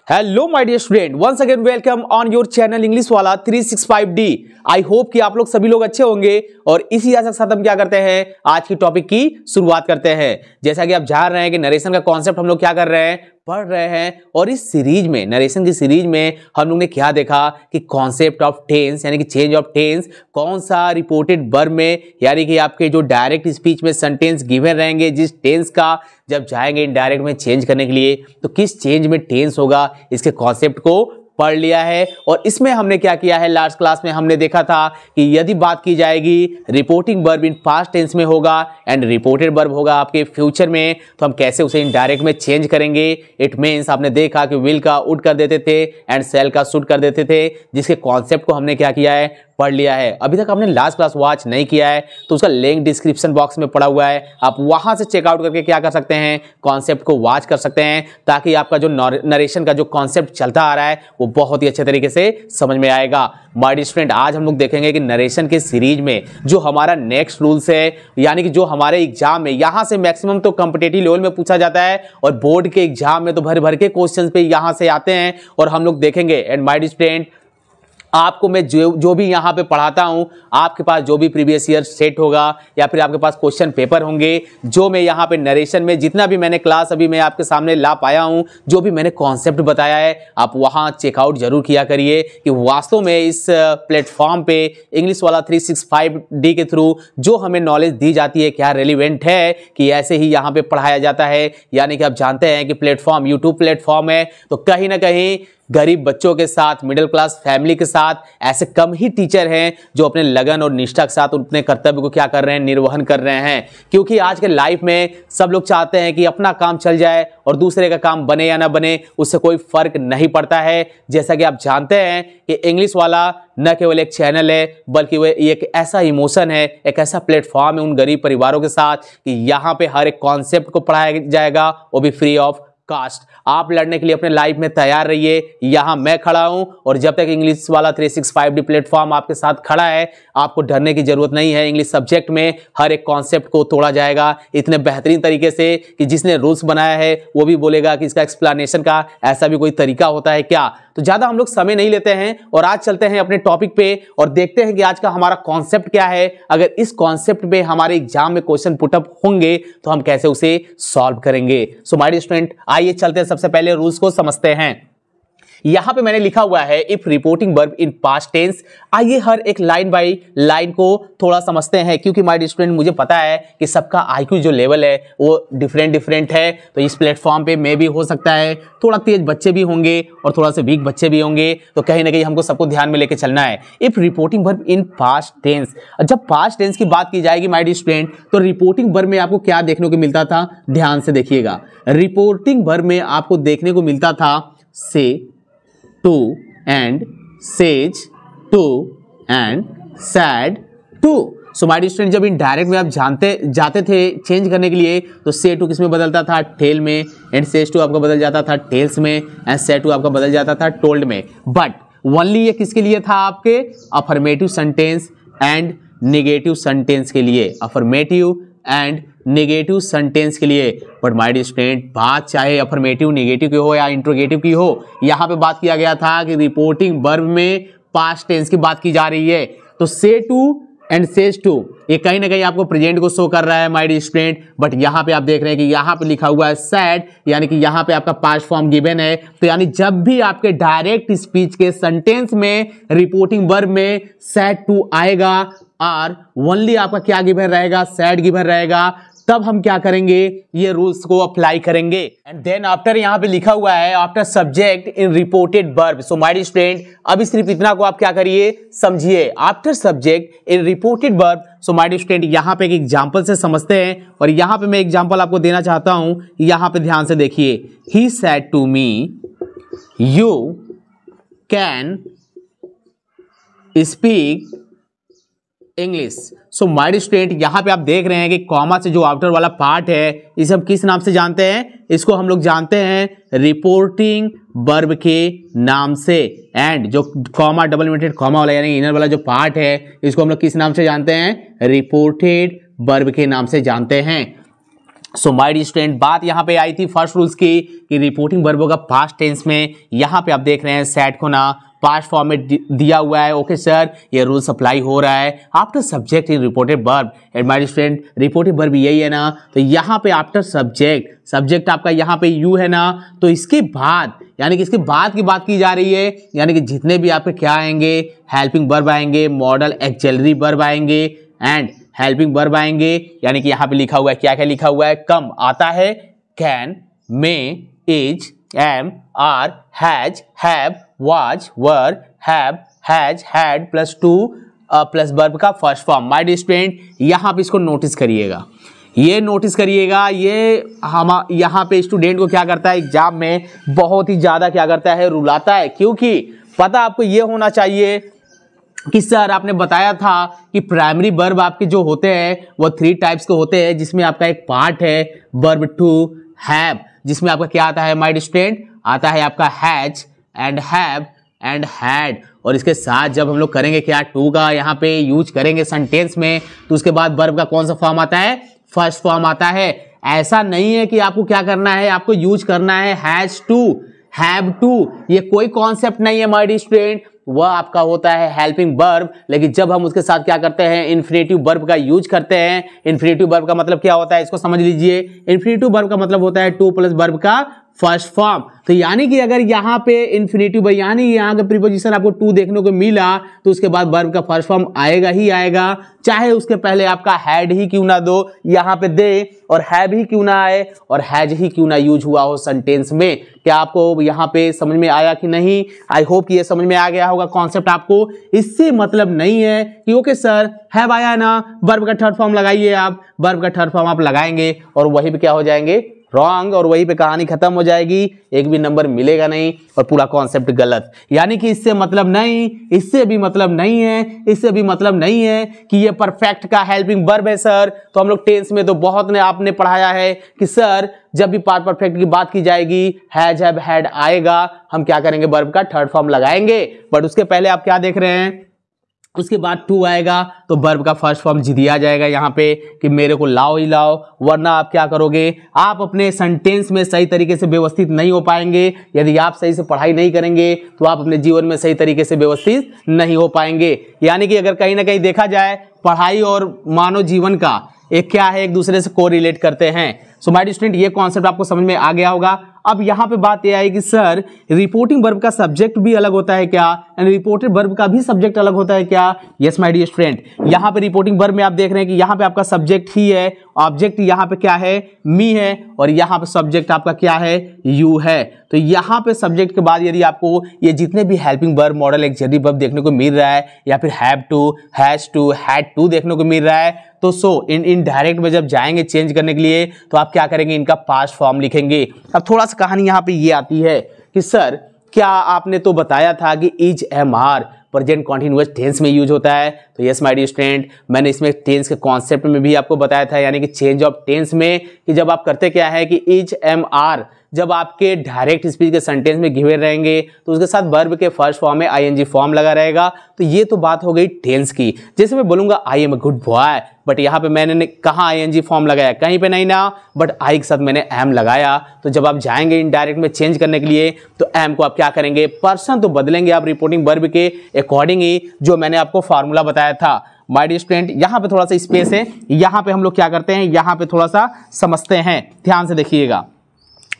Hello my dear student, once again welcome on your channel English वाला 365D। आई hope कि आप लोग सभी लोग अच्छे होंगे और इसी आशा के साथ हम क्या करते हैं, आज की टॉपिक की शुरुआत करते हैं। जैसा कि आप जान रहे हैं कि नरेशन का कॉन्सेप्ट हम लोग क्या कर रहे हैं, पढ़ रहे हैं। और इस सीरीज में, नरेशन की सीरीज में हम लोग ने क्या देखा कि कॉन्सेप्ट ऑफ टेंस यानी कि चेंज ऑफ टेंस कौन सा रिपोर्टेड वर्ब में, यानी कि आपके जो डायरेक्ट स्पीच में सेंटेंस गिवन रहेंगे, जिस टेंस का जब जाएंगे इनडायरेक्ट में चेंज करने के लिए तो किस चेंज में टेंस होगा, इसके कॉन्सेप्ट को पढ़ लिया है। और इसमें हमने क्या किया है, लास्ट क्लास में हमने देखा था कि यदि बात की जाएगी reporting verb in past tense में होगा एंड रिपोर्टेड वर्ब होगा आपके फ्यूचर में, तो हम कैसे उसे इनडायरेक्ट में चेंज करेंगे। इट मीन्स आपने देखा कि विल का वुड कर देते थे एंड सेल का शुड कर देते थे, जिसके कॉन्सेप्ट को हमने क्या किया है, पढ़ लिया है। अभी तक आपने लास्ट क्लास वॉच नहीं किया है तो उसका लिंक डिस्क्रिप्शन बॉक्स में पड़ा हुआ है, आप वहां से चेकआउट करके क्या कर सकते हैं, कॉन्सेप्ट को वॉच कर सकते हैं, ताकि आपका जो नरेशन का जो कॉन्सेप्ट चलता आ रहा है वो बहुत ही अच्छे तरीके से समझ में आएगा। माय डियर स्टूडेंट, आज हम लोग देखेंगे कि नरेशन के सीरीज में जो हमारा नेक्स्ट रूल्स है, यानी कि जो हमारे एग्जाम में यहां से मैक्सिमम तो कॉम्पिटिटिव लेवल में पूछा जाता है और बोर्ड के एग्जाम में तो भर भर के क्वेश्चंस पे यहां से आते हैं और हम लोग देखेंगे। एंड माय डियर स्टूडेंट, आपको मैं जो भी यहाँ पे पढ़ाता हूँ, आपके पास जो भी प्रीवियस ईयर सेट होगा या फिर आपके पास क्वेश्चन पेपर होंगे, जो मैं यहाँ पे नरेशन में जितना भी मैंने क्लास अभी मैं आपके सामने ला पाया हूँ, जो भी मैंने कॉन्सेप्ट बताया है, आप वहाँ चेकआउट जरूर किया करिए कि वास्तव में इस प्लेटफॉर्म पे इंग्लिश वाला 365D के थ्रू जो हमें नॉलेज दी जाती है क्या रेलिवेंट है, कि ऐसे ही यहाँ पे पढ़ाया जाता है। यानी कि आप जानते हैं कि प्लेटफॉर्म यूट्यूब प्लेटफॉर्म है, तो कहीं ना कहीं गरीब बच्चों के साथ, मिडिल क्लास फैमिली के साथ ऐसे कम ही टीचर हैं जो अपने लगन और निष्ठा के साथ अपने कर्तव्य को क्या कर रहे हैं, निर्वहन कर रहे हैं। क्योंकि आज के लाइफ में सब लोग चाहते हैं कि अपना काम चल जाए और दूसरे का काम बने या ना बने, उससे कोई फर्क नहीं पड़ता है। जैसा कि आप जानते हैं कि इंग्लिश वाला न केवल एक चैनल है, बल्कि वह एक ऐसा इमोशन है, एक ऐसा प्लेटफॉर्म है उन गरीब परिवारों के साथ कि यहाँ पे हर एक कॉन्सेप्ट को पढ़ाया जाएगा, वो भी फ्री ऑफ कास्ट। आप लड़ने के लिए अपने लाइफ में तैयार रहिए, यहां मैं खड़ा हूं और जब तक इंग्लिश वाला 365D प्लेटफॉर्म आपके साथ खड़ा है, आपको डरने की जरूरत नहीं है। इंग्लिश सब्जेक्ट में हर एक कॉन्सेप्ट को तोड़ा जाएगा इतने बेहतरीन तरीके से कि जिसने रूल्स बनाया है वो भी बोलेगा कि इसका एक्सप्लेनेशन का ऐसा भी कोई तरीका होता है क्या। तो ज्यादा हम लोग समय नहीं लेते हैं और आज चलते हैं अपने टॉपिक पे और देखते हैं कि आज का हमारा कॉन्सेप्ट क्या है। अगर इस कॉन्सेप्ट पे हमारे एग्जाम में क्वेश्चन पुटअप होंगे तो हम कैसे उसे सॉल्व करेंगे। सो माय डियर स्टूडेंट, आइए चलते हैं, सबसे पहले रूल्स को समझते हैं। यहां पे मैंने लिखा हुआ है if reporting verb in past tense. आइए हर एक लाइन बाय लाइन को थोड़ा समझते हैं, क्योंकि माय डियर स्टूडेंट मुझे पता है कि सबका आईक्यू जो लेवल है वो डिफरेंट है। तो इस प्लेटफॉर्म पे मैं भी हो सकता है थोड़ा तेज बच्चे भी होंगे और थोड़ा सा वीक बच्चे भी होंगे, तो कहीं ना कहीं हमको सबको ध्यान में लेके चलना है। If reporting verb in past tense, जब पास्ट टेंस की बात की जाएगी माय डियर स्टूडेंट, तो रिपोर्टिंग वर्ब में आपको क्या देखने को मिलता था, ध्यान से देखिएगा। रिपोर्टिंग वर्ब में आपको देखने को मिलता था say, to and says, to and said, to. So my dear student, जब इनडायरेक्ट में आप जाते थे चेंज करने के लिए, तो से टू किस में बदलता था, टेल में, एंड सेज टू आपका बदल जाता था टेल्स में, एंड सैड टू आपका बदल जाता था टोल्ड में। बट ओनली ये किसके लिए था, आपके affirmative sentence and negative sentence के लिए, अफर्मेटिव एंड नेगेटिव सेंटेंस के लिए। बट माय डियर स्टूडेंट, बात चाहे अफर्मेटिव नेगेटिव की हो या इंट्रोगेटिव की हो, यहां पे बात किया गया था कि रिपोर्टिंग वर्ब में पास्ट टेंस की बात की जा रही है। तो से टू एंड सेज टू ये कहीं ना कहीं आपको प्रेजेंट को शो कर रहा है माय डियर स्टूडेंट। बट यहां पे आप देख रहे हैं कि यहां पे लिखा हुआ है सैड, यानी कि यहां पे आपका पास्ट फॉर्म गिवन है। तो यानी जब भी आपके डायरेक्ट स्पीच के सेंटेंस में रिपोर्टिंग वर्ब में सैड टू आएगा और ओनली आपका क्या गिवन रहेगा, सैड गिवन रहेगा, तब हम क्या करेंगे, ये रूल्स को अप्लाई करेंगे। एंड देन आफ्टर यहां पे लिखा हुआ है after subject in reported verb. So my dear student, अभी सिर्फ इतना को आप क्या करिए, समझिए, after subject in reported verb. So my dear student, यहां पे एक एग्जांपल से समझते हैं और यहां पे मैं एग्जांपल आपको देना चाहता हूं। यहां पे ध्यान से देखिए, he said to me you can speak English. So my dear student, यहां पे आप देख रहे हैं कि कॉमा से जो आफ्टर वाला पार्ट है, इसे हम किस नाम से जानते हैं, इसको हम लोग जानते हैं रिपोर्टिंग वर्ब के नाम से। एंड जो कॉमा डबल इन्वर्टेड कॉमा वाला यानी इनर वाला जो पार्ट है, इसको हम लोग किस नाम से जानते हैं, रिपोर्टेड वर्ब के नाम से जानते हैं। सो माय डियर स्टूडेंट, बात यहाँ पे आई थी फर्स्ट रूल्स की कि रिपोर्टिंग वर्बों का पास्ट टेंस में यहाँ पे आप देख रहे हैं सेट को ना पास्ट फॉर्म में दिया हुआ है। ओके सर, ये रूल अप्लाई हो रहा है after subject in reported verb. And my dear student, reported verb यही है ना, तो यहाँ पे आफ्टर सब्जेक्ट आपका यहाँ पे यू है ना, तो इसके बाद यानी कि इसके बाद की बात की जा रही है, यानी कि जितने भी आपके क्या आएंगे, हेल्पिंग वर्ब आएंगे, मॉडल एक्सिलरी वर्ब आएंगे एंड हेल्पिंग वर्ब आएंगे। यानी कि यहाँ पे लिखा हुआ है, क्या क्या लिखा हुआ है, कम आता है can, may, is, am, are, has, have, was, were, have, has, had plus to plus verb का first form. My dear student, यहाँ पे इसको नोटिस करिएगा, ये नोटिस करिएगा, ये हम यहाँ पे स्टूडेंट को क्या करता है एग्जाम में बहुत ही ज्यादा क्या करता है, रुलाता है। क्योंकि पता आपको ये होना चाहिए कि सर आपने बताया था कि प्राइमरी वर्ब आपके जो होते हैं वो 3 टाइप्स के होते हैं, जिसमें आपका एक पार्ट है वर्ब टू हैव, जिसमें आपका क्या आता है माय डियर स्टूडेंट, आता है आपका has and have and had. और इसके साथ जब हम लोग करेंगे क्या, टू का यहाँ पे यूज करेंगे सेंटेंस में, तो उसके बाद वर्ब का कौन सा फॉर्म आता है, फर्स्ट फॉर्म आता है। ऐसा नहीं है कि आपको क्या करना है, आपको यूज करना है हैज टू, हैव टू, ये कोई कॉन्सेप्ट नहीं है माय डियर स्टूडेंट, वह आपका होता है हेल्पिंग वर्ब। लेकिन जब हम उसके साथ क्या करते हैं, इन्फिनेटिव वर्ब का यूज करते हैं। इन्फिनेटिव वर्ब का मतलब क्या होता है, इसको समझ लीजिए। इन्फिनेटिव वर्ब का मतलब होता है टू प्लस वर्ब का फर्स्ट फॉर्म। तो यानी कि अगर यहाँ पे इन्फिनेटिव यानी यहाँ का प्रीपोजिशन आपको टू देखने को मिला, तो उसके बाद वर्ब का फर्स्ट फॉर्म आएगा ही आएगा, चाहे उसके पहले आपका हैड ही क्यों ना दो यहाँ पे दे, और हैव ही क्यों ना आए, और हैज ही क्यों ना यूज हुआ हो सेंटेंस में। क्या आपको यहाँ पे समझ में आया कि नहीं? आई होप कि ये समझ में आ गया होगा कॉन्सेप्ट आपको। इससे मतलब नहीं है कि ओके सर हैव आया ना, वर्ब का थर्ड फॉर्म लगाइए, आप वर्ब का थर्ड फॉर्म आप लगाएंगे और वही पे क्या हो जाएंगे, रॉन्ग, और वहीं पे कहानी खत्म हो जाएगी, एक भी नंबर मिलेगा नहीं और पूरा कॉन्सेप्ट गलत। यानी कि इससे मतलब नहीं, इससे भी मतलब नहीं है, इससे भी मतलब नहीं है कि ये परफेक्ट का हेल्पिंग वर्ब है सर। तो हम लोग टेंस में तो बहुत ने आपने पढ़ाया है कि सर जब भी पार्ट परफेक्ट की बात की जाएगी, हैज, हैव, हैड आएगा, हम क्या करेंगे, वर्ब का थर्ड फॉर्म लगाएंगे। बट उसके पहले आप क्या देख रहे हैं, उसके बाद टू आएगा तो वर्ब का फर्स्ट फॉर्म दिया जाएगा यहाँ पे कि मेरे को लाओ ही लाओ, वरना आप क्या करोगे, आप अपने सेंटेंस में सही तरीके से व्यवस्थित नहीं हो पाएंगे। यदि आप सही से पढ़ाई नहीं करेंगे तो आप अपने जीवन में सही तरीके से व्यवस्थित नहीं हो पाएंगे। यानी कि अगर कहीं ना कहीं देखा जाए, पढ़ाई और मानव जीवन का एक क्या है, एक दूसरे से कोरिलेट करते हैं। सो माय डियर स्टूडेंट, ये कॉन्सेप्ट आपको समझ में आ गया होगा। अब यहाँ पे बात यह आई कि सर रिपोर्टिंग वर्ब का सब्जेक्ट भी अलग होता है क्या, एंड रिपोर्टेड वर्ब का भी सब्जेक्ट अलग होता है क्या? यस माय डियर स्टूडेंट, यहाँ पे रिपोर्टिंग वर्ब में आप देख रहे हैं कि यहाँ पे आपका सब्जेक्ट ही है, ऑब्जेक्ट यहाँ पे क्या है, मी है, और यहाँ पे सब्जेक्ट आपका क्या है, यू है। तो यहाँ पे सब्जेक्ट के बाद यदि आपको ये जितने भी helping verb, modal auxiliary verb देखने को मिल रहा है, या फिर have to, has to, had to देखने को मिल रहा है, तो सो इन डायरेक्ट में जब जाएंगे चेंज करने के लिए, तो आप क्या करेंगे, इनका पास्ट फॉर्म लिखेंगे। अब थोड़ा सा कहानी यहाँ पे ये आती है कि सर क्या आपने तो बताया था कि is, am, are present continuous tense में यूज होता है। तो यस माय डियर स्टूडेंट, मैंने इसमें टेंस के कॉन्सेप्ट में भी आपको बताया था, यानी कि चेंज ऑफ टेंस में कि जब आप करते क्या है कि इज, एम, आर जब आपके डायरेक्ट स्पीच के सेंटेंस में गिवे रहेंगे तो उसके साथ वर्ब के फर्स्ट फॉर्म में आईएनजी फॉर्म लगा रहेगा। तो ये तो बात हो गई टेंस की। जैसे मैं बोलूंगा I am a good boy, but यहाँ पे मैंने कहाँ आईएनजी फॉर्म लगाया, कहीं पे नहीं ना, बट आई के साथ मैंने एम लगाया। तो जब आप जाएंगे इनडायरेक्ट में चेंज करने के लिए, तो एम को आप क्या करेंगे, पर्सन तो बदलेंगे आप रिपोर्टिंग वर्ब के अकॉर्डिंग ही, जो मैंने आपको फार्मूला बताया था। माय डियर स्टूडेंट, यहाँ पे थोड़ा सा स्पेस है, यहाँ पे हम लोग क्या करते हैं, यहाँ पे थोड़ा सा समझते हैं, ध्यान से देखिएगा।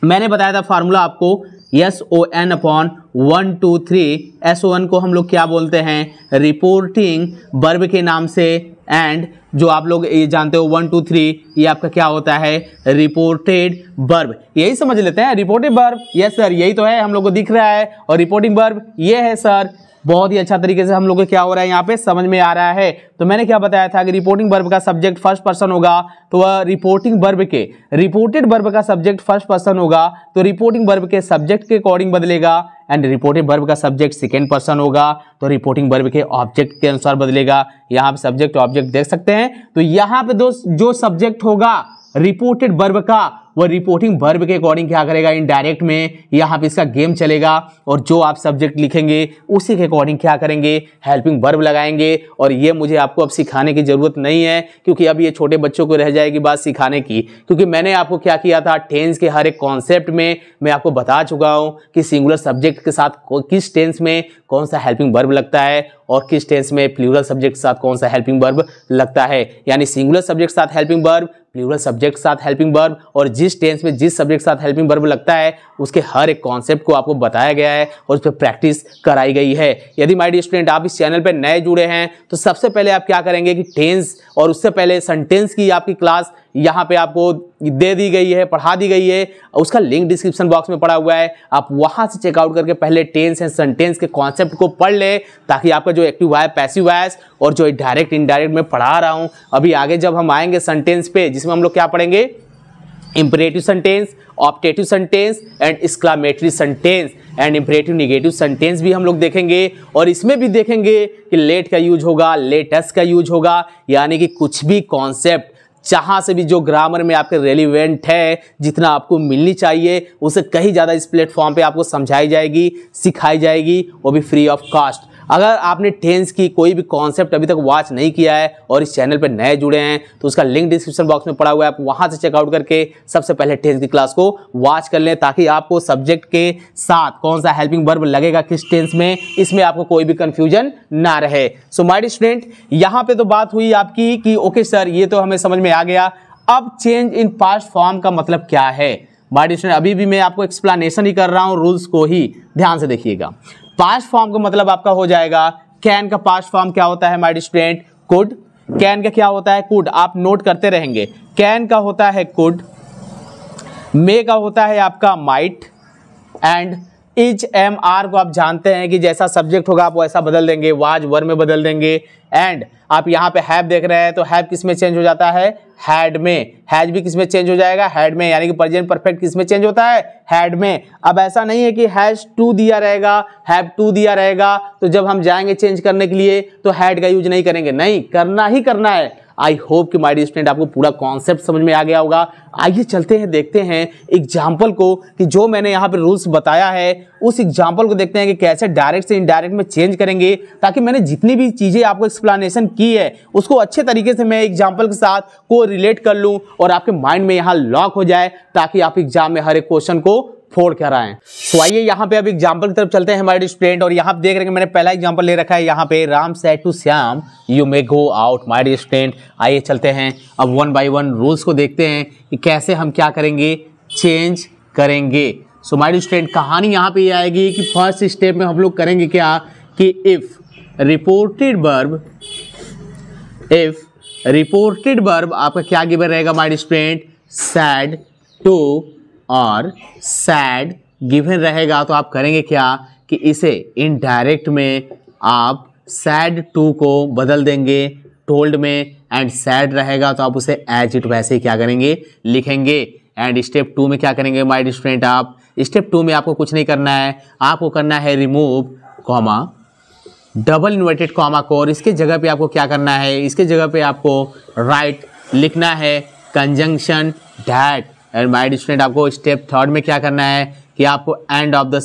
मैंने बताया था फार्मूला आपको, SON अपॉन 1 2 3, SON को हम लोग क्या बोलते हैं, रिपोर्टिंग वर्ब के नाम से, एंड जो आप लोग ये जानते हो 1 2 3 ये आपका क्या होता है, रिपोर्टेड वर्ब। यही समझ लेते हैं, रिपोर्टेड वर्ब, यस सर यही तो है, हम लोग को दिख रहा है, और रिपोर्टिंग वर्ब ये है सर। बहुत ही अच्छा तरीके से हम लोग को क्या हो रहा है यहाँ पे समझ में आ रहा है। तो मैंने क्या बताया था कि रिपोर्टिंग वर्ब का सब्जेक्ट फर्स्ट पर्सन होगा, तो वह रिपोर्टिंग वर्ब के, रिपोर्टेड वर्ब का सब्जेक्ट फर्स्ट पर्सन होगा, तो रिपोर्टिंग वर्ब के सब्जेक्ट के अकॉर्डिंग बदलेगा, एंड रिपोर्टिंग वर्ब का सब्जेक्ट सेकेंड पर्सन होगा तो रिपोर्टिंग वर्ब के ऑब्जेक्ट के अनुसार बदलेगा। यहाँ पे सब्जेक्ट ऑब्जेक्ट देख सकते हैं। तो यहाँ पे जो सब्जेक्ट होगा रिपोर्टेड वर्ब का वो रिपोर्टिंग वर्ब के अकॉर्डिंग क्या करेगा, इनडायरेक्ट में यहाँ पे इसका गेम चलेगा और जो आप सब्जेक्ट लिखेंगे उसी के अकॉर्डिंग क्या करेंगे, हेल्पिंग वर्ब लगाएंगे। और ये मुझे आपको अब सिखाने की जरूरत नहीं है क्योंकि अब ये छोटे बच्चों को रह जाएगी बात सिखाने की, क्योंकि मैंने आपको क्या किया था, टेंस के हर एक कॉन्सेप्ट में मैं आपको बता चुका हूँ कि सिंगुलर सब्जेक्ट के साथ किस टेंस में कौन सा हेल्पिंग वर्ब लगता है और किस टेंस में प्लूरल सब्जेक्ट के साथ कौन सा हेल्पिंग वर्ब लगता है। यानी सिंगुलर सब्जेक्ट के साथ हेल्पिंग वर्ब, प्लूरल सब्जेक्ट के साथ हेल्पिंग वर्ब, और जिस टेंस में जिस सब्जेक्ट के साथ हेल्पिंग वर्ब लगता है उसके हर एक कॉन्सेप्ट को आपको बताया गया है और उस पर प्रैक्टिस कराई गई है। यदि माय डियर स्टूडेंट आप इस चैनल पर नए जुड़े हैं तो सबसे पहले आप क्या करेंगे कि टेंस और उससे पहले सेंटेंस की आपकी क्लास यहाँ पे आपको दे दी गई है, पढ़ा दी गई है, उसका लिंक डिस्क्रिप्शन बॉक्स में पड़ा हुआ है। आप वहां से चेकआउट करके पहले टेंस एंड सेंटेंस के कॉन्सेप्ट को पढ़ ले ताकि आपका जो एक्टिव वॉइस, पैसिव वॉइस और जो डायरेक्ट इनडायरेक्ट में पढ़ा रहा हूं, अभी आगे जब हम आएंगे सेंटेंस पे जिसमें हम लोग क्या पढ़ेंगे, imperative sentence, optative sentence and exclamatory sentence and imperative negative sentence भी हम लोग देखेंगे। और इसमें भी देखेंगे कि लेट का यूज होगा, लेटस का यूज होगा, यानी कि कुछ भी कॉन्सेप्ट जहां से भी जो ग्रामर में आपके रेलिवेंट है, जितना आपको मिलनी चाहिए उससे कहीं ज़्यादा इस प्लेटफॉर्म पे आपको समझाई जाएगी, सिखाई जाएगी, वो भी फ्री ऑफ कॉस्ट। अगर आपने टेंस की कोई भी कॉन्सेप्ट अभी तक वॉच नहीं किया है और इस चैनल पर नए जुड़े हैं तो उसका लिंक डिस्क्रिप्शन बॉक्स में पड़ा हुआ है, आप वहां से चेकआउट करके सबसे पहले टेंस की क्लास को वॉच कर लें ताकि आपको सब्जेक्ट के साथ कौन सा हेल्पिंग वर्ब लगेगा किस टेंस में, इसमें आपको कोई भी कंफ्यूजन ना रहे। सो माय डियर स्टूडेंट, यहाँ पे तो बात हुई आपकी कि ओके सर ये तो हमें समझ में आ गया, अब चेंज इन पास्ट फॉर्म का मतलब क्या है। माय डियर स्टूडेंट, अभी भी मैं आपको एक्सप्लेनेशन ही कर रहा हूँ, रूल्स को ही ध्यान से देखिएगा। पास्ट फॉर्म का मतलब आपका हो जाएगा, कैन का पास्ट फॉर्म क्या होता है my dear student, could. Can का क्या होता है, कुड। आप नोट करते रहेंगे। कैन का होता है कुड, मे का होता है आपका might, and is am are को आप जानते हैं कि जैसा सब्जेक्ट होगा आप वैसा बदल देंगे, वाज वर में बदल देंगे। एंड आप यहाँ पे हैव देख रहे हैं तो हैव किस में चेंज हो जाता है, हैड में। हैज भी किस में चेंज हो जाएगा, हैड में। यानी कि प्रेजेंट परफेक्ट किस में चेंज होता है, हैड में। अब ऐसा नहीं है कि हैज टू दिया रहेगा, हैव टू दिया रहेगा तो जब हम जाएंगे चेंज करने के लिए तो हैड का यूज नहीं करेंगे, नहीं, करना ही करना है। आई होप कि माय डियर स्टूडेंट आपको पूरा कॉन्सेप्ट समझ में आ गया होगा। आइए चलते हैं, देखते हैं एग्जाम्पल को कि जो मैंने यहाँ पे रूल्स बताया है उस एग्जाम्पल को देखते हैं कि कैसे डायरेक्ट से इनडायरेक्ट में चेंज करेंगे, ताकि मैंने जितनी भी चीज़ें आपको एक्सप्लेनेशन की है उसको अच्छे तरीके से मैं एग्जाम्पल के साथ को रिलेट कर लूँ और आपके माइंड में यहाँ लॉक हो जाए ताकि आप एग्जाम में हर एक क्वेश्चन को फोड़ कर आए। तो आइए यहाँ पे अब एग्जाम्पल की तरफ चलते हैं हमारे स्टूडेंट। और यहाँ पे देख रहे हैं मैंने पहला एग्जाम्पल ले रखा है यहाँ पे, Ram said to Shyam you may go out. My student आइए चलते हैं अब वन बाय वन रूल्स को देखते हैं कि कैसे हम क्या करेंगे, चेंज करेंगे। सो माय स्टूडेंट कहानी यहाँ पे ये आएगी कि फर्स्ट स्टेप में हम लोग करेंगे क्या कि इफ रिपोर्टेड वर्ब आपका क्या गिवन रहेगा माय स्टूडेंट, सैड टू और सैड गिवन रहेगा तो आप करेंगे क्या कि इसे इनडायरेक्ट में आप सैड टू को बदल देंगे टोल्ड में, एंड सैड रहेगा तो आप उसे एज इट वैसे ही क्या करेंगे, लिखेंगे। एंड स्टेप टू में क्या करेंगे माय डियर स्टूडेंट, आप स्टेप टू में आपको कुछ नहीं करना है, आपको करना है remove comma, double inverted comma को, और इसके जगह पे आपको क्या करना है, इसके जगह पे आपको राइट लिखना है conjunction that. And my dear student आपको स्टेप थर्ड में क्या करना है कि आपको एंड ऑफ द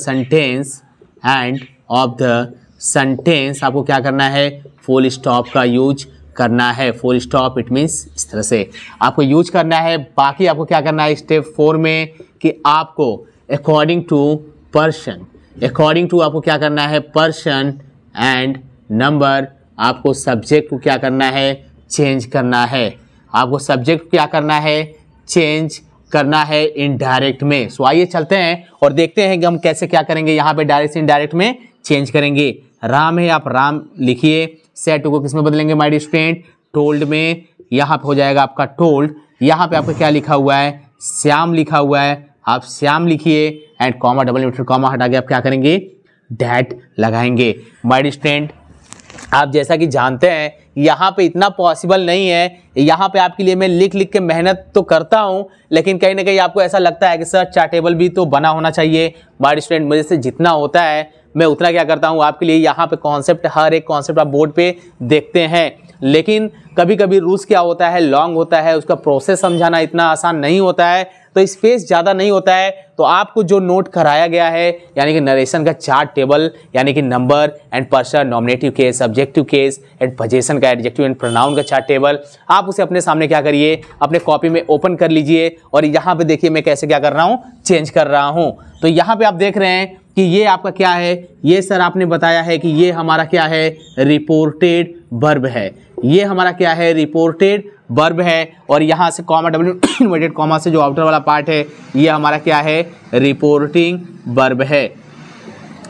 सेंटेंस आपको क्या करना है, फुल स्टॉप का यूज करना है। फुल स्टॉप इट मीन्स इस तरह से आपको यूज करना है। बाकी आपको क्या करना है स्टेप फोर में कि आपको अकॉर्डिंग टू आपको क्या करना है, पर्सन एंड नंबर, आपको सब्जेक्ट को क्या करना है, चेंज करना है। आपको सब्जेक्ट को क्या करना है, चेंज करना है इनडायरेक्ट में। सो आइए चलते हैं और देखते हैं कि हम कैसे क्या करेंगे, यहाँ पे डायरेक्ट से इनडायरेक्ट में चेंज करेंगे। राम है, आप राम लिखिए, सेड टू को किस में बदलेंगे माय डियर स्टूडेंट, टोल्ड में। यहाँ पे हो जाएगा आपका टोल्ड, यहाँ पे आपका क्या लिखा हुआ है, श्याम लिखा हुआ है, आप श्याम लिखिए, and comma double inverted comma हटा के आप क्या करेंगे, डैट लगाएंगे। माय डियर स्टूडेंट आप जैसा कि जानते हैं यहाँ पे इतना पॉसिबल नहीं है। यहाँ पे आपके लिए मैं लिख लिख के मेहनत तो करता हूँ, लेकिन कहीं ना कहीं आपको ऐसा लगता है कि सर चार्टेबल भी तो बना होना चाहिए। माय स्टूडेंट, मुझे से जितना होता है मैं उतना क्या करता हूँ आपके लिए। यहाँ पे कॉन्सेप्ट, हर एक कॉन्सेप्ट आप बोर्ड पे देखते हैं, लेकिन कभी कभी रूल्स क्या होता है, लॉन्ग होता है, उसका प्रोसेस समझाना इतना आसान नहीं होता है, तो स्पेस ज़्यादा नहीं होता है। तो आपको जो नोट कराया गया है यानी कि नरेशन का चार्ट टेबल, यानी कि number and person, nominative case, subjective case and position का, एडजेक्टिव एंड प्रोनाउन का चार्ट टेबल, आप उसे अपने सामने क्या करिए, अपने कॉपी में ओपन कर लीजिए। और यहाँ पे देखिए मैं कैसे क्या कर रहा हूँ, चेंज कर रहा हूँ। तो यहाँ पे आप देख रहे हैं कि ये आपका क्या है, ये सर आपने बताया है कि ये हमारा क्या है, रिपोर्टेड वर्ब है। ये हमारा क्या है, रिपोर्टेड वर्ब है। और यहाँ से कॉमा, डब्ल्यू इन्वर्टेड कॉमा से जो आउटर वाला पार्ट है, ये हमारा क्या है, रिपोर्टिंग वर्ब है।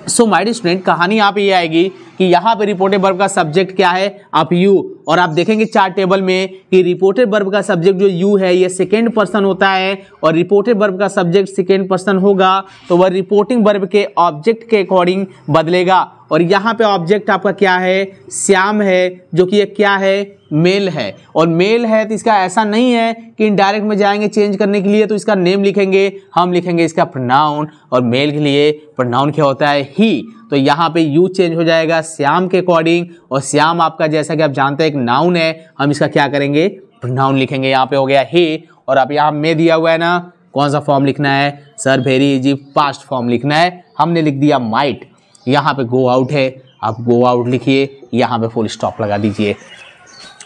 सो माय डियर स्टूडेंट, कहानी यहाँ पे ये आएगी कि यहाँ पे रिपोर्टेड वर्ब का सब्जेक्ट क्या है, आप यू। और आप देखेंगे चार्ट टेबल में कि रिपोर्टेड वर्ब का सब्जेक्ट जो यू है ये सेकेंड पर्सन होता है, और रिपोर्टेड वर्ब का सब्जेक्ट सेकेंड पर्सन होगा तो वह रिपोर्टिंग वर्ब के ऑब्जेक्ट के अकॉर्डिंग बदलेगा। और यहाँ पे ऑब्जेक्ट आपका क्या है, श्याम है, जो कि ये क्या है, मेल है। और मेल है तो इसका ऐसा नहीं है कि इनडायरेक्ट में जाएंगे चेंज करने के लिए तो इसका नेम लिखेंगे, हम लिखेंगे इसका प्रोनाउन। और मेल के लिए प्रोनाउन क्या होता है, ही। तो यहाँ पे यू चेंज हो जाएगा श्याम के अकॉर्डिंग। और श्याम आपका जैसा कि आप जानते हैं एक नाउन है, हम इसका क्या करेंगे, प्रोनाउन लिखेंगे। यहाँ पे हो गया ही। और अब यहाँ में दिया हुआ है ना, कौन सा फॉर्म लिखना है sir, very easy, past form लिखना है। हमने लिख दिया माइट। यहाँ पे गो आउट है, आप गो आउट लिखिए, यहाँ पे फुल स्टॉप लगा दीजिए।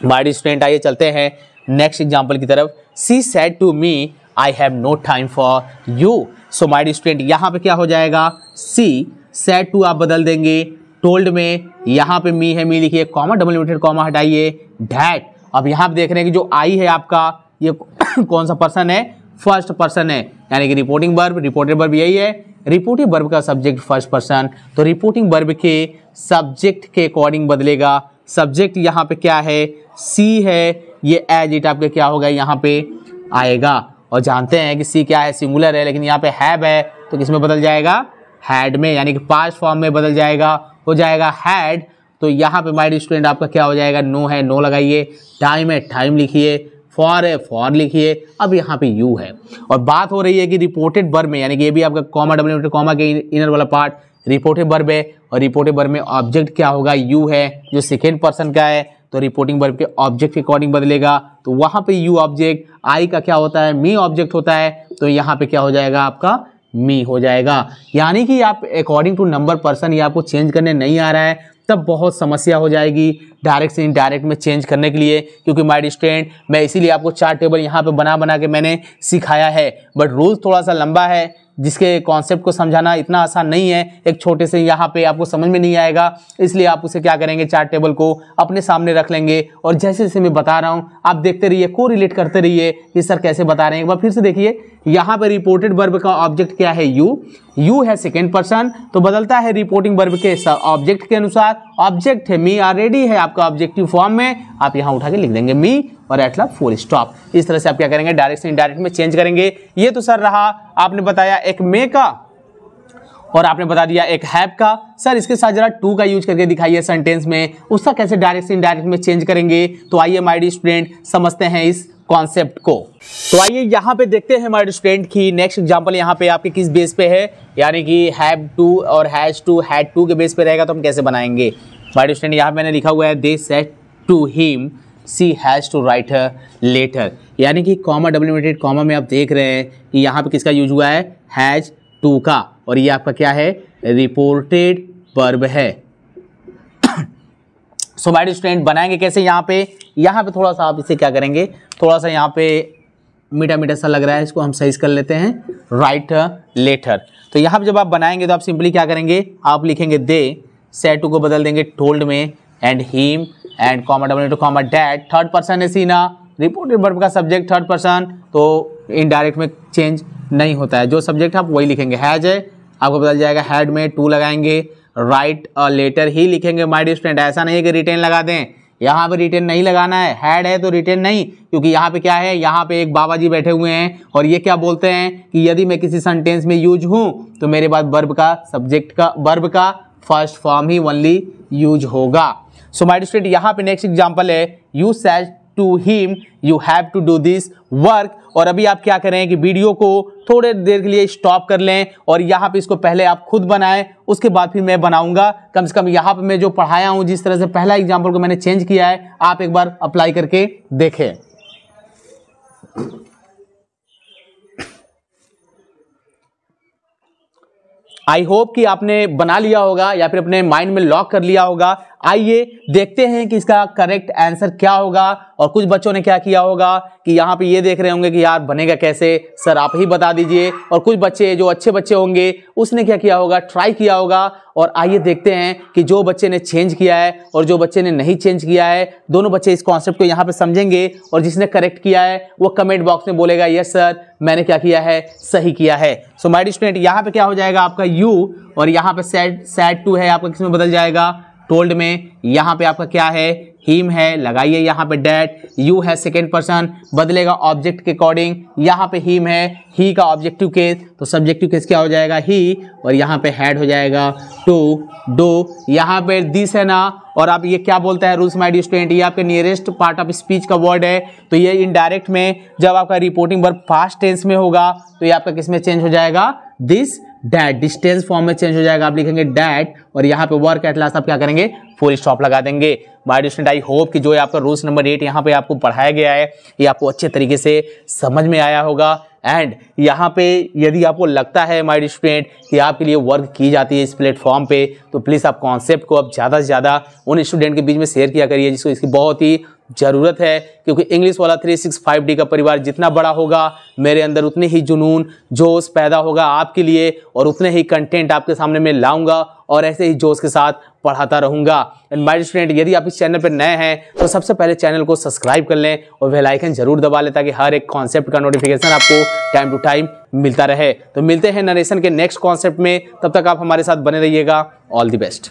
माय डियर स्टूडेंट, आइए चलते हैं नेक्स्ट एग्जाम्पल की तरफ। She said to me I have no time for you. So my dear student, यहाँ पे क्या हो जाएगा, सी सेड टू आप बदल देंगे टोल्ड में। यहाँ पे मी है, मी लिखिए, कॉमा, डबल इन्वर्टेड कॉमा हटाइए, डैट। अब यहाँ पे देख रहे हैं कि जो आई है आपका, ये कौन सा पर्सन है, फर्स्ट पर्सन है, यानी कि रिपोर्टिंग वर्ब, रिपोर्टेड वर्ब यही है। रिपोर्टिंग वर्ब का सब्जेक्ट फर्स्ट पर्सन, तो रिपोर्टिंग वर्ब के सब्जेक्ट के अकॉर्डिंग बदलेगा। सब्जेक्ट यहाँ पे क्या है, सी है, ये एज इट आपके क्या होगा, यहाँ पे आएगा। और जानते हैं कि सी क्या है, सिंगुलर है, लेकिन यहाँ पे हैव है तो किसमें बदल जाएगा, हैड में, यानी कि पास्ट फॉर्म में बदल जाएगा, हो जाएगा हैड। तो यहाँ पे माय डियर स्टूडेंट आपका क्या हो जाएगा, नो है, नो लगाइए, टाइम है, टाइम लिखिए, फॉर है, फॉर लिखिए। अब यहाँ पे यू है। और बात हो रही है कि रिपोर्टेड वर्ब में, यानी कि ये भी आपका कॉमा, डबल इन्वर्टेड कॉमा के इनर वाला पार्ट रिपोर्टेड वर्ब है। और रिपोर्टेड वर्ब में ऑब्जेक्ट क्या होगा, यू है, जो सेकेंड पर्सन का है, तो रिपोर्टिंग वर्ब के ऑब्जेक्ट के अकॉर्डिंग बदलेगा। तो वहाँ पे यू ऑब्जेक्ट, आई का क्या होता है, मी ऑब्जेक्ट होता है, तो यहाँ पे क्या हो जाएगा आपका, मी हो जाएगा। यानी कि आप अकॉर्डिंग टू नंबर पर्सन ये आपको चेंज करने नहीं आ रहा है, तब बहुत समस्या हो जाएगी डायरेक्ट से इनडायरेक्ट में चेंज करने के लिए। क्योंकि माय डियर स्टूडेंट, मैं इसीलिए आपको चार्ट टेबल यहाँ पे बना बना के मैंने सिखाया है, बट रूल्स थोड़ा सा लंबा है, जिसके कॉन्सेप्ट को समझाना इतना आसान नहीं है। एक छोटे से यहाँ पे आपको समझ में नहीं आएगा, इसलिए आप उसे क्या करेंगे, चार्ट टेबल को अपने सामने रख लेंगे और जैसे जैसे मैं बता रहा हूँ आप देखते रहिए, को रिलेट करते रहिए कि सर कैसे बता रहे हैं। एक बार फिर से देखिए, यहाँ पे रिपोर्टेड वर्ब का ऑब्जेक्ट क्या है, यू। यू है सेकेंड पर्सन, तो बदलता है रिपोर्टिंग वर्ब के ऑब्जेक्ट के अनुसार। ऑब्जेक्ट है मी, ऑलरेडी है आपका ऑब्जेक्टिव फॉर्म में, आप यहाँ उठा के लिख देंगे मी और एट ला फुल स्टॉप। इस तरह से आप क्या करेंगे, डायरेक्ट से इनडायरेक्ट में चेंज करेंगे। ये तो सर रहा, आपने बताया एक मे का और आपने बता दिया एक हैव का। सर इसके साथ जरा टू का यूज करके दिखाइए सेंटेंस में, उसका कैसे डायरेक्ट से इनडायरेक्ट में चेंज करेंगे। तो आइए माय डियर स्टूडेंट समझते हैं इस कॉन्सेप्ट को। तो आइए यहाँ पे देखते हैं माय डियर स्टूडेंट की नेक्स्ट एग्जांपल यहाँ पे आपके किस बेस पे है, यानी कि हैव टू और हैज टू, हैड टू के बेस पे रहेगा, तो हम कैसे बनाएंगे। माय डियर स्टूडेंट यहाँ मैंने लिखा हुआ है, they said to him she has to write a letter, यानी कि कॉमा, डबल इन्वर्टेड कॉमा में आप देख रहे हैं कि यहाँ पे किसका यूज हुआ है, हैज टू का, और ये आपका क्या है, रिपोर्टेड वर्ब है। सो माय डियर स्टूडेंट बनाएंगे कैसे, यहाँ पे थोड़ा सा आप इसे क्या करेंगे, थोड़ा सा यहाँ पे मीठा मीठा सा लग रहा है, इसको हम सही कर लेते हैं, राइट लेटर। तो यहाँ पे जब आप बनाएंगे तो आप सिंपली क्या करेंगे, आप लिखेंगे दे, सेड टू को बदल देंगे टोल्ड में, and him and comma, double inverted comma, that, third person है सीना, रिपोर्टेड वर्ब का सब्जेक्ट थर्ड पर्सन, तो इनडायरेक्ट में चेंज नहीं होता है, जो सब्जेक्ट आप वही लिखेंगे। हैज है आपको बदल जाएगा हैड में, टू लगाएंगे, राइट अ लेटर ही लिखेंगे। माय डियर स्टूडेंट ऐसा नहीं है कि रिटेन लगा दें, यहाँ पे रिटेन नहीं लगाना है, हैड है तो रिटेन नहीं, क्योंकि यहाँ पे क्या है, यहाँ पे एक बाबा जी बैठे हुए हैं और ये क्या बोलते हैं कि यदि मैं किसी सेंटेंस में यूज हूँ तो मेरे बाद वर्ब का, सब्जेक्ट का, वर्ब का फर्स्ट फॉर्म ही ओनली यूज होगा। सो माय स्टूडेंट यहाँ पे नेक्स्ट एग्जांपल है, you said to him you have to do this work. और अभी आप क्या करें कि वीडियो को थोड़े देर के लिए स्टॉप कर लें और यहाँ पे इसको पहले आप खुद बनाएं, उसके बाद फिर मैं बनाऊंगा। कम से कम यहाँ पे मैं जो पढ़ाया हूँ, जिस तरह से पहला एग्जाम्पल को मैंने चेंज किया है, आप एक बार अप्लाई करके देखें। आई होप कि आपने बना लिया होगा या फिर अपने माइंड में लॉक कर लिया होगा। आइए देखते हैं कि इसका करेक्ट आंसर क्या होगा। और कुछ बच्चों ने क्या किया होगा कि यहाँ पे ये देख रहे होंगे कि यार बनेगा कैसे, सर आप ही बता दीजिए। और कुछ बच्चे जो अच्छे बच्चे होंगे उसने क्या किया होगा, ट्राई किया होगा। और आइए देखते हैं कि जो बच्चे ने चेंज किया है और जो बच्चे ने नहीं चेंज किया है, दोनों बच्चे इस कॉन्सेप्ट को यहाँ पे समझेंगे। और जिसने करेक्ट किया है वो कमेंट बॉक्स में बोलेगा यस सर मैंने क्या किया है, सही किया है। सो माय स्टूडेंट यहाँ पे क्या हो जाएगा आपका यू, और यहाँ पे सैड टू है आपका किसमें बदल जाएगा, टोल्ड में। यहाँ पे आपका क्या है, हिम है, लगाइए यहाँ पे डैट। यू है सेकेंड पर्सन, बदलेगा ऑब्जेक्ट के अकॉर्डिंग। यहाँ पे हिम है, ही का ऑब्जेक्टिव केस, तो सब्जेक्टिव केस क्या हो जाएगा ही, और यहाँ पे हैड हो जाएगा टू डू। यहाँ पे दिस है ना, और आप ये क्या बोलता है रूल्स माय डियर स्टूडेंट, ये आपके नियरेस्ट पार्ट ऑफ स्पीच का वर्ड है। तो ये इनडायरेक्ट में जब आपका रिपोर्टिंग वर्ब पास्ट टेंस में होगा तो ये आपका किस में चेंज हो जाएगा, दिस डैट, डिस्टेंस फॉर्म में चेंज हो जाएगा। आप लिखेंगे डैट और यहाँ पे वर्क एट लास्ट आप क्या करेंगे, फुल स्टॉप लगा देंगे। My dear student I hope कि जो है आपका रूल्स नंबर 8 यहाँ पे आपको पढ़ाया गया है ये आपको अच्छे तरीके से समझ में आया होगा। एंड यहाँ पे यदि आपको लगता है माय डियर स्टूडेंट कि आपके लिए वर्क की जाती है इस प्लेटफॉर्म पे, तो प्लीज़ आप कॉन्सेप्ट को अब ज़्यादा से ज़्यादा उन स्टूडेंट के बीच में शेयर किया करिए जिसको इसकी बहुत ही ज़रूरत है। क्योंकि इंग्लिश वाला 365D का परिवार जितना बड़ा होगा, मेरे अंदर उतने ही जुनून जोश पैदा होगा आपके लिए, और उतने ही कंटेंट आपके सामने मैं लाऊंगा और ऐसे ही जोश के साथ पढ़ाता रहूंगा। एंड माय स्टूडेंट यदि आप इस चैनल पर नए हैं तो सबसे पहले चैनल को सब्सक्राइब कर लें और बेल आइकन जरूर दबा लें ताकि हर एक कॉन्सेप्ट का नोटिफिकेशन आपको टाइम टू टाइम मिलता रहे। तो मिलते हैं नरेशन के नेक्स्ट कॉन्सेप्ट में, तब तक आप हमारे साथ बने रहिएगा। All the best.